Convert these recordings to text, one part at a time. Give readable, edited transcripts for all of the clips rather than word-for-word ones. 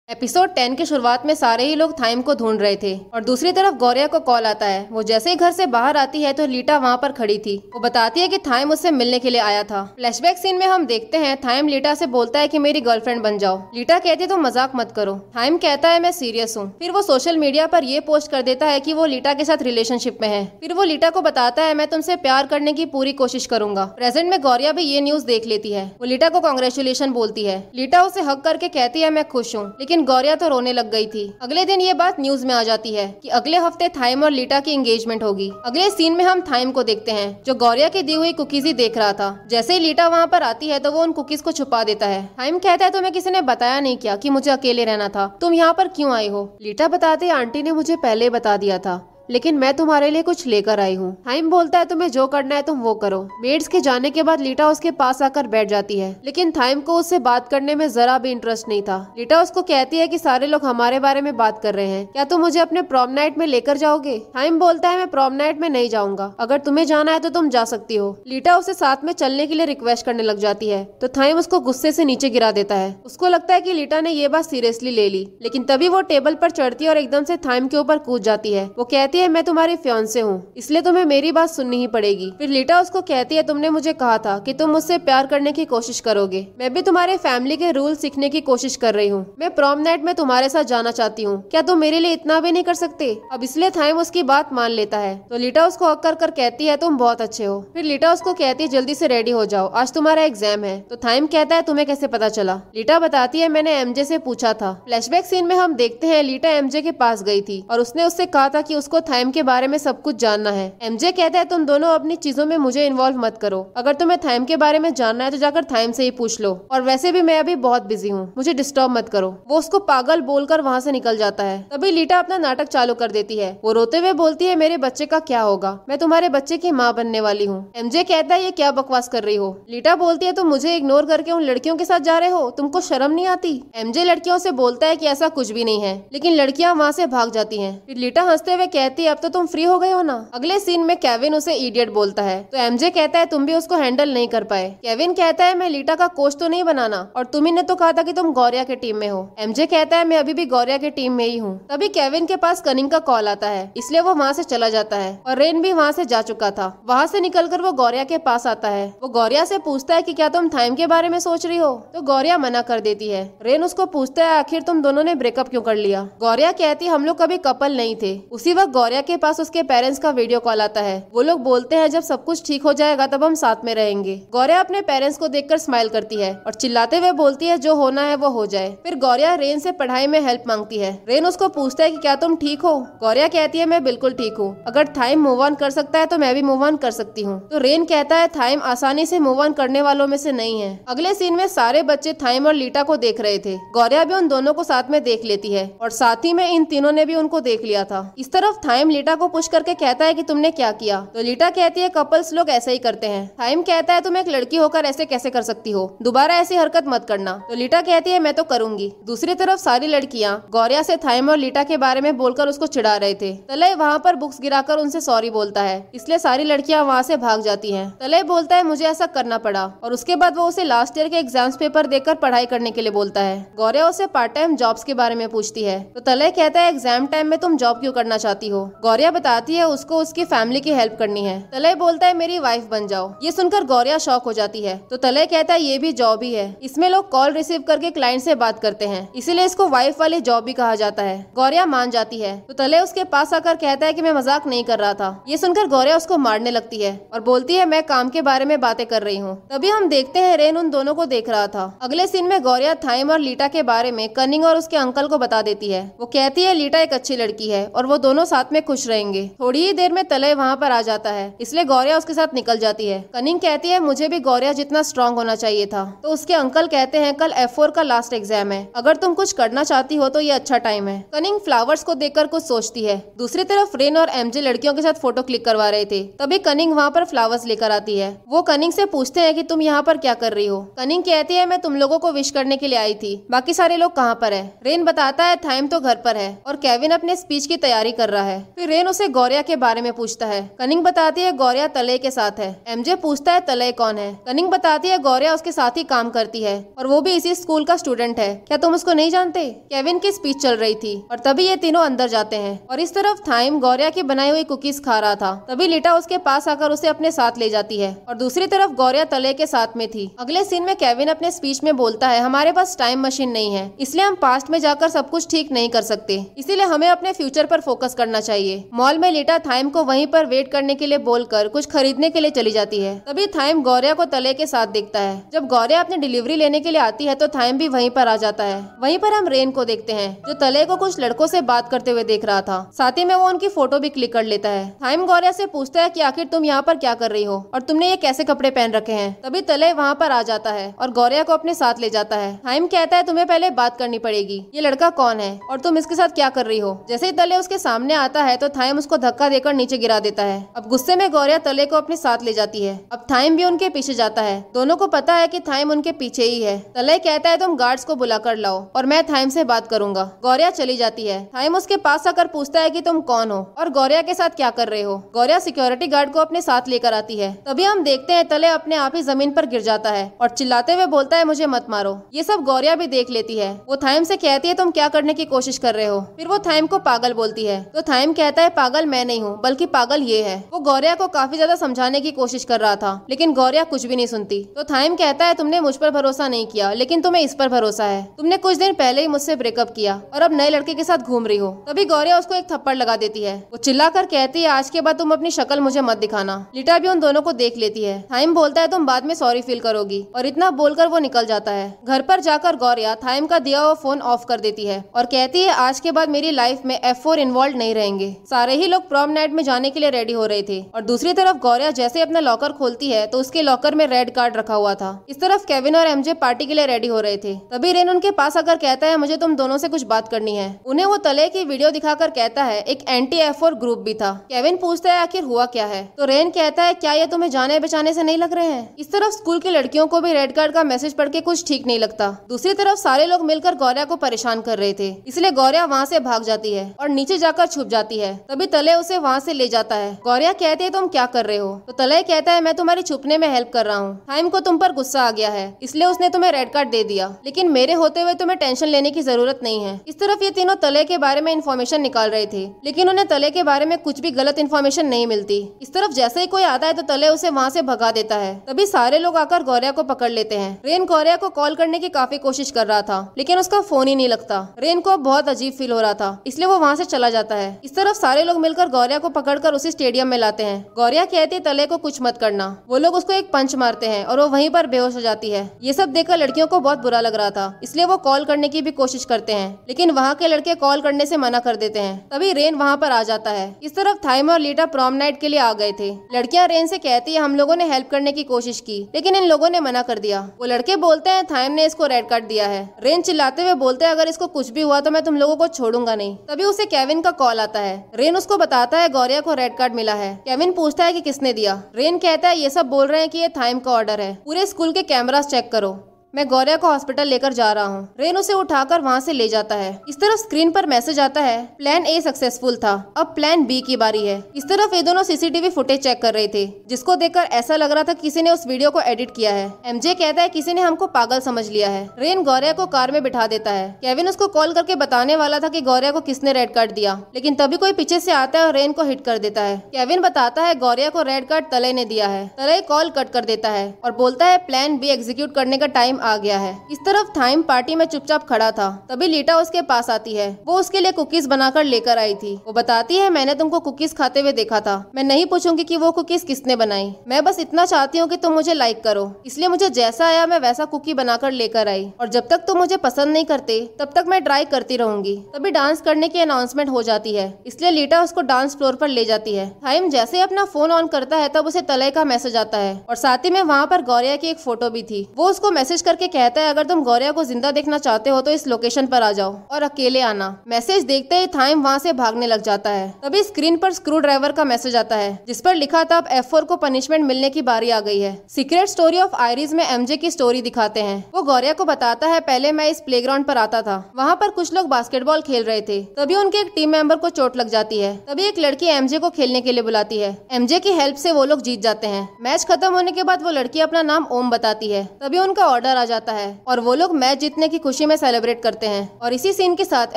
Episode 10 की शुरुआत में सारे ही लोग थाइम को ढूंढ रहे थे और दूसरी तरफ गौरिया को कॉल आता है। वो जैसे ही घर से बाहर आती है तो लीटा वहाँ पर खड़ी थी। वो बताती है कि थाइम उससे मिलने के लिए आया था। फ्लैशबैक सीन में हम देखते हैं थाइम लीटा से बोलता है कि मेरी गर्लफ्रेंड बन जाओ। लीटा कहती है तुम मजाक मत करो। थाइम कहता है मैं सीरियस हूँ। फिर वो सोशल मीडिया पर ये पोस्ट कर देता है कि वो लीटा के साथ रिलेशनशिप में है। फिर वो लीटा को बताता है मैं तुमसे प्यार करने की पूरी कोशिश करूंगा। प्रेजेंट में गौरिया भी ये न्यूज देख लेती है। वो लीटा को कांग्रेचुलेशन बोलती है। लीटा उसे हक करके कहती है मैं खुश हूँ, लेकिन गौरिया तो रोने लग गई थी। अगले दिन ये बात न्यूज में आ जाती है कि अगले हफ्ते थाइम और लीटा की एंगेजमेंट होगी। अगले सीन में हम थाइम को देखते हैं जो गौरिया की दी हुई कुकीज ही देख रहा था। जैसे ही लीटा वहाँ पर आती है तो वो उन कुकीज को छुपा देता है। थाइम कहता है तुम्हें किसी ने बताया नहीं क्या कि मुझे अकेले रहना था, तुम यहाँ पर क्यों आई हो? लीटा बताते आंटी ने मुझे पहले बता दिया था, लेकिन मैं तुम्हारे लिए कुछ लेकर आई हूँ। थाइम बोलता है तुम्हें जो करना है तुम वो करो। मेड्स के जाने के बाद लीटा उसके पास आकर बैठ जाती है, लेकिन थाइम को उससे बात करने में जरा भी इंटरेस्ट नहीं था। लीटा उसको कहती है कि सारे लोग हमारे बारे में बात कर रहे हैं, क्या तुम मुझे अपने प्रॉम नाइट में लेकर जाओगे? थाइम बोलता है मैं प्रॉम नाइट में नहीं जाऊंगा, अगर तुम्हें जाना है तो तुम जा सकती हो। लीटा उसे साथ में चलने के लिए रिक्वेस्ट करने लग जाती है तो थाइम उसको गुस्से से नीचे गिरा देता है। उसको लगता है कि लीटा ने ये बात सीरियसली ले ली, लेकिन तभी वो टेबल पर चढ़ती है और एकदम से थाइम के ऊपर कूद जाती है। वो कहती है मैं तुम्हारी फियांसे हूँ, इसलिए तुम्हें मेरी बात सुननी ही पड़ेगी। फिर लीटा उसको कहती है तुमने मुझे कहा था कि तुम मुझसे प्यार करने की कोशिश करोगे। मैं भी तुम्हारे फैमिली के रूल सीखने की कोशिश कर रही हूँ। मैं प्रॉम नाइट में तुम्हारे साथ जाना चाहती हूँ, क्या तुम मेरे लिए इतना भी नहीं कर सकते? अब इसलिए थाइम उसकी बात मान लेता है तो लीटा उसको हक कर कहती है तुम बहुत अच्छे हो। फिर लीटा उसको कहती है जल्दी से रेडी हो जाओ, आज तुम्हारा एग्जाम है। तो थाइम कहता है तुम्हें कैसे पता चला? लीटा बताती है मैंने एमजे से पूछा था। फ्लैशबैक सीन में हम देखते हैं लीटा एमजे के पास गई थी और उसने उससे कहा था कि उसको थाइम के बारे में सब कुछ जानना है। एमजे कहता है तुम दोनों अपनी चीजों में मुझे इन्वॉल्व मत करो, अगर तुम्हें थाइम के बारे में जानना है तो जाकर थाइम से ही पूछ लो, और वैसे भी मैं अभी बहुत बिजी हूँ, मुझे डिस्टर्ब मत करो। वो उसको पागल बोलकर वहाँ से निकल जाता है। तभी लीटा अपना नाटक चालू कर देती है। वो रोते हुए बोलती है मेरे बच्चे का क्या होगा, मैं तुम्हारे बच्चे की माँ बनने वाली हूँ। एमजे कहता है ये क्या बकवास कर रही हो? लीटा बोलती है तुम मुझे इग्नोर करके उन लड़कियों के साथ जा रहे हो, तुमको शर्म नहीं आती? एमजे लड़कियों से बोलता है कि ऐसा कुछ भी नहीं है, लेकिन लड़कियां वहाँ से भाग जाती हैं। फिर लीटा हंसते हुए कहती है अब तो तुम फ्री हो गए हो ना। अगले सीन में केविन उसे इडियट बोलता है तो एमजे कहता है तुम भी उसको हैंडल नहीं कर पाए। केविन कहता है मैं लीटा का कोच तो नहीं बनाना, और तुम्ही ने तो कहा था कि तुम गौरिया के टीम में हो। एमजे कहता है मैं अभी भी गौरिया के टीम में ही हूँ। तभी केविन के पास कनिंग का कॉल आता है, इसलिए वो वहाँ से चला जाता है और रेन भी वहाँ से जा चुका था। वहाँ से निकलकर वो गौरिया के पास आता है। वो गौरिया से पूछता है कि क्या तुम थाइम के बारे में सोच रही हो? तो गौरिया मना कर देती है। रेन उसको पूछता है आखिर तुम दोनों ने ब्रेकअप क्यों कर लिया? गौरिया कहती हम लोग कभी कपल नहीं थे। उसी वक्त गौरिया के पास उसके पेरेंट्स का वीडियो कॉल आता है। वो लोग बोलते हैं जब सब कुछ ठीक हो जाएगा तब हम साथ में रहेंगे। गौरिया अपने पेरेंट्स को देखकर स्माइल करती है और चिल्लाते हुए बोलती है जो होना है वो हो जाए। फिर गौरिया रेन से पढ़ाई में हेल्प मांगती है। रेन उसको पूछता है कि क्या तुम ठीक हो? गौरिया कहती है मैं बिल्कुल ठीक हूँ, अगर थाइम मूव ऑन कर सकता है तो मैं भी मूव ऑन कर सकती हूँ। तो रेन कहता है थाइम आसानी से मूव ऑन करने वालों में से नहीं है। अगले सीन में सारे बच्चे थाइम और लीटा को देख रहे थे। गौरिया भी उन दोनों को साथ में देख लेती है और साथ ही में इन तीनों ने भी उनको देख लिया था। इस तरफ थाइम लीटा को पुश करके कहता है कि तुमने क्या किया? तो लीटा कहती है कपल्स लोग ऐसे ही करते हैं। थाइम कहता है तुम एक लड़की होकर ऐसे कैसे कर सकती हो, दोबारा ऐसी हरकत मत करना। तो लीटा कहती है मैं तो करूंगी। दूसरी तरफ सारी लड़कियां गौरिया से थाइम और लीटा के बारे में बोलकर उसको चिढ़ा रहे थे। तलय वहाँ पर बुक्स गिराकर उनसे सॉरी बोलता है, इसलिए सारी लड़कियां वहाँ से भाग जाती हैं। तलय बोलता है मुझे ऐसा करना पड़ा, और उसके बाद वो उसे लास्ट ईयर के एग्जाम्स पेपर देकर पढ़ाई करने के लिए बोलता है। गौरिया उसे पार्ट टाइम जॉब्स के बारे में पूछती है तो तलय कहता है एग्जाम टाइम में तुम जॉब क्यों करना चाहती हो? गौरिया बताती है उसको उसकी फैमिली की हेल्प करनी है। तलय बोलता है मेरी वाइफ बन जाओ। ये सुनकर गौरिया शॉक हो जाती है तो तलय कहता है ये भी जॉब ही है, इसमें लोग कॉल रिसीव करके क्लाइंट से बात करते हैं, इसीलिए इसको वाइफ वाली जॉब भी कहा जाता है। गौरिया मान जाती है तो तलय उसके पास आकर कहता है कि मैं मजाक नहीं कर रहा था। ये सुनकर गौरिया उसको मारने लगती है और बोलती है मैं काम के बारे में बातें कर रही हूँ। तभी हम देखते हैं रेन उन दोनों को देख रहा था। अगले सीन में गौरिया थाइम और लीटा के बारे में कनिंग और उसके अंकल को बता देती है। वो कहती है लीटा एक अच्छी लड़की है और वो दोनों साथ में खुश रहेंगे। थोड़ी ही देर में तलय वहाँ पर आ जाता है, इसलिए गौरिया उसके साथ निकल जाती है। कनिंग कहती है मुझे भी गौरिया जितना स्ट्रांग होना चाहिए था। तो उसके अंकल कहते हैं कल F4 का लास्ट एग्जाम है, अगर तुम कुछ करना चाहती हो तो ये अच्छा टाइम है। कनिंग फ्लावर्स को देखकर कुछ सोचती है। दूसरी तरफ रेन और एमजे लड़कियों के साथ फोटो क्लिक करवा रहे थे। तभी कनिंग वहाँ पर फ्लावर्स लेकर आती है। वो कनिंग से पूछते हैं कि तुम यहाँ पर क्या कर रही हो? कनिंग कहती है मैं तुम लोगों को विश करने के लिए आई थी, बाकी सारे लोग कहाँ पर है? रेन बताता है थाइम तो घर पर है और केविन अपने स्पीच की तैयारी कर रहा है। है। फिर रेन उसे गौरिया के बारे में पूछता है। कनिंग बताती है गौरिया तलय के साथ है। एमजे पूछता है तलय कौन है। कनिंग बताती है गौरिया उसके साथ ही काम करती है और वो भी इसी स्कूल का स्टूडेंट है। क्या तुम उसको नहीं जानते? केविन की स्पीच चल रही थी और तभी ये तीनों अंदर जाते हैं और इस तरफ थाइम गौरिया की बनाई हुई कुकीज खा रहा था। तभी लीटा उसके पास आकर उसे अपने साथ ले जाती है और दूसरी तरफ गौरिया तलय के साथ में थी। अगले सीन में केविन अपने स्पीच में बोलता है हमारे पास टाइम मशीन नहीं है, इसलिए हम पास्ट में जाकर सब कुछ ठीक नहीं कर सकते, इसीलिए हमें अपने फ्यूचर पर फोकस करना चाहिए। मॉल में लीटा थाइम को वहीं पर वेट करने के लिए बोलकर कुछ खरीदने के लिए चली जाती है। तभी थाइम गौरिया को तलय के साथ देखता है। जब गौरिया अपनी डिलीवरी लेने के लिए आती है तो थाइम भी वहीं पर आ जाता है। वहीं पर हम रेन को देखते हैं जो तलय को कुछ लड़कों से बात करते हुए देख रहा था। साथ ही में वो उनकी फोटो भी क्लिक कर लेता है। थाइम गौरिया से पूछता है कि आखिर तुम यहाँ पर क्या कर रही हो और तुमने ये कैसे कपड़े पहन रखे हैं। तभी तलय वहाँ पर आ जाता है और गौरिया को अपने साथ ले जाता है। थाइम कहता है तुम्हें पहले बात करनी पड़ेगी, ये लड़का कौन है और तुम इसके साथ क्या कर रही हो। जैसे ही तलय उसके सामने आता है तो थाइम उसको धक्का देकर नीचे गिरा देता है। अब गुस्से में गौरिया तलय को अपने साथ ले जाती है। अब थाइम भी उनके पीछे जाता है। दोनों को पता है कि थाइम उनके पीछे ही है। तलय कहता है तुम गार्ड्स को बुला कर लाओ और मैं थाइम से बात करूंगा। गौरिया चली जाती है। थाइम उसके पास आकर पूछता है कि तुम कौन हो और गौरिया के साथ क्या कर रहे हो। गौरिया सिक्योरिटी गार्ड को अपने साथ लेकर आती है। तभी हम देखते हैं तलय अपने आप ही जमीन पर गिर जाता है और चिल्लाते हुए बोलता है मुझे मत मारो। ये सब गौरिया भी देख लेती है। वो थाइम से कहती है तुम क्या करने की कोशिश कर रहे हो। फिर वो थाइम को पागल बोलती है तो थाइम कहता है पागल मैं नहीं हूँ बल्कि पागल ये है। वो गौरिया को काफी ज्यादा समझाने की कोशिश कर रहा था लेकिन गौरिया कुछ भी नहीं सुनती। तो थाइम कहता है तुमने मुझ पर भरोसा नहीं किया लेकिन तुम्हें इस पर भरोसा है। तुमने कुछ दिन पहले ही मुझसे ब्रेकअप किया और अब नए लड़के के साथ घूम रही हो। तभी गौरिया उसको एक थप्पड़ लगा देती है। वो चिल्लाकर कहती है आज के बाद तुम अपनी शक्ल मुझे मत दिखाना। लीटा भी उन दोनों को देख लेती है। थाइम बोलता है तुम बाद में सॉरी फील करोगी और इतना बोलकर वो निकल जाता है। घर पर जाकर गौरिया थाइम का दिया हुआ फोन ऑफ कर देती है और कहती है आज के बाद मेरी लाइफ में F4 इन्वॉल्व नहीं रहेंगे। सारे ही लोग प्रॉम नाइट में जाने के लिए रेडी हो रहे थे और दूसरी तरफ गौरिया जैसे अपना लॉकर खोलती है तो उसके लॉकर में रेड कार्ड रखा हुआ था। इस तरफ केविन और एमजे पार्टी के लिए रेडी हो रहे थे। तभी रेन उनके पास आकर कहता है मुझे तुम दोनों से कुछ बात करनी है। उन्हें वो तलय की वीडियो दिखाकर कहता है एक एंटी F4 ग्रुप भी था। केविन पूछता है आखिर हुआ क्या है तो रेन कहता है क्या ये तुम्हें जाने बचाने से नहीं लग रहे हैं। इस तरफ स्कूल की लड़कियों को भी रेड कार्ड का मैसेज पढ़ के कुछ ठीक नहीं लगता। दूसरी तरफ सारे लोग मिलकर गौरिया को परेशान कर रहे थे, इसलिए गौरिया वहाँ से भाग जाती है और नीचे जाकर छुप जाती है। तभी तलय उसे वहाँ से ले जाता है। गौरिया कहती है तुम क्या कर रहे हो तो तलय कहता है मैं तुम्हारी छुपने में हेल्प कर रहा हूँ। थाइम को तुम पर गुस्सा आ गया है इसलिए उसने तुम्हें रेड कार्ड दे दिया, लेकिन मेरे होते हुए तुम्हें टेंशन लेने की जरूरत नहीं है। इस तरफ ये तीनों तलय के बारे में इन्फॉर्मेशन निकाल रहे थे लेकिन उन्हें तलय के बारे में कुछ भी गलत इन्फॉर्मेशन नहीं मिलती। इस तरफ जैसे ही कोई आता है तो तलय उसे वहाँ से भगा देता है। तभी सारे लोग आकर गौरिया को पकड़ लेते हैं। रेन गौरिया को कॉल करने की काफी कोशिश कर रहा था लेकिन उसका फोन ही नहीं लगता। रेन को बहुत अजीब फील हो रहा था इसलिए वो वहाँ से चला जाता है। इस तरफ सारे लोग मिलकर गौरिया को पकड़कर उसी स्टेडियम में लाते हैं। गौरिया कहती है तलय को कुछ मत करना। वो लोग उसको एक पंच मारते हैं और वो वहीं पर बेहोश हो जाती है। ये सब देखकर लड़कियों को बहुत बुरा लग रहा था इसलिए वो कॉल करने की भी कोशिश करते हैं लेकिन वहाँ के लड़के कॉल करने से मना कर देते हैं। तभी रेन वहाँ पर आ जाता है। इस तरफ थाइम और लीटा प्रॉम नाइट के लिए आ गए थे। लड़कियां रेन से कहती है हम लोगों ने हेल्प करने की कोशिश की लेकिन इन लोगों ने मना कर दिया। वो लड़के बोलते हैं थाइम ने इसको रेड कार्ड दिया है। रेन चिल्लाते हुए बोलते हैं अगर इसको कुछ भी हुआ तो मैं तुम लोगों को छोड़ूंगा नहीं। तभी उसे केविन का कॉल आता है। रेन उसको बताता है गौरिया को रेड कार्ड मिला है। केविन पूछता है कि किसने दिया। रेन कहता है ये सब बोल रहे हैं कि ये थाइम का ऑर्डर है, पूरे स्कूल के कैमरास चेक करो, मैं गौरिया को हॉस्पिटल लेकर जा रहा हूँ। रेन उसे उठाकर वहाँ से ले जाता है। इस तरफ स्क्रीन पर मैसेज आता है प्लान ए सक्सेसफुल था, अब प्लान बी की बारी है। इस तरफ ये दोनों सीसीटीवी फुटेज चेक कर रहे थे जिसको देखकर ऐसा लग रहा था किसी ने उस वीडियो को एडिट किया है। एमजे कहता है किसी ने हमको पागल समझ लिया है। रेन गौरिया को कार में बिठा देता है। केविन उसको कॉल करके बताने वाला था कि गौरिया को किसने रेड कार्ड दिया लेकिन तभी कोई पीछे से आता है और रेन को हिट कर देता है। केविन बताता है गौरिया को रेड कार्ड तलय ने दिया है। तलय कॉल कट कर देता है और बोलता है प्लान बी एग्जीक्यूट करने का टाइम आ गया है। इस तरफ थाइम पार्टी में चुपचाप खड़ा था। तभी लीटा उसके पास आती है। वो उसके लिए कुकीज बनाकर लेकर आई थी। वो बताती है मैंने तुमको कुकीज खाते हुए देखा था, मैं नहीं पूछूंगी कि वो कुकीज किसने बनाई, मैं बस इतना चाहती हूँ कि तुम मुझे लाइक करो, इसलिए मुझे जैसा आया मैं वैसा कुकी बनाकर लेकर आई और जब तक तुम मुझे पसंद नहीं करते तब तक मैं ट्राई करती रहूंगी। तभी डांस करने की अनाउंसमेंट हो जाती है इसलिए लीटा उसको डांस फ्लोर पर ले जाती है। थाइम जैसे अपना फोन ऑन करता है तब उसे तलय का मैसेज आता है और साथ ही में वहाँ पर गौरिया की एक फोटो भी थी। वो उसको मैसेज करके कहता है अगर तुम गौरिया को जिंदा देखना चाहते हो तो इस लोकेशन पर आ जाओ और अकेले आना। मैसेज देखते ही थाइम वहाँ से भागने लग जाता है। तभी स्क्रीन पर स्क्रू ड्राइवर का मैसेज आता है जिस पर लिखा था अब F4 को पनिशमेंट मिलने की बारी आ गई है। सीक्रेट स्टोरी ऑफ आयरिस में MJ की स्टोरी दिखाते हैं। वो गौरिया को बताता है पहले मैं इस प्लेग्राउंड पर आता था, वहाँ पर कुछ लोग बास्केटबॉल खेल रहे थे, तभी उनके एक टीम मेंबर को चोट लग जाती है। तभी एक लड़की MJ को खेलने के लिए बुलाती है। MJ की हेल्प से वो लोग जीत जाते हैं। मैच खत्म होने के बाद वो लड़की अपना नाम ओम बताती है। तभी उनका ऑर्डर आ जाता है और वो लोग मैच जीतने की खुशी में सेलिब्रेट करते हैं। और इसी सीन के साथ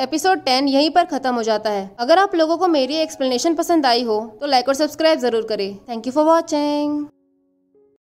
एपिसोड 10 यहीं पर खत्म हो जाता है। अगर आप लोगों को मेरी एक्सप्लेनेशन पसंद आई हो तो लाइक और सब्सक्राइब जरूर करें। Thank you for watching.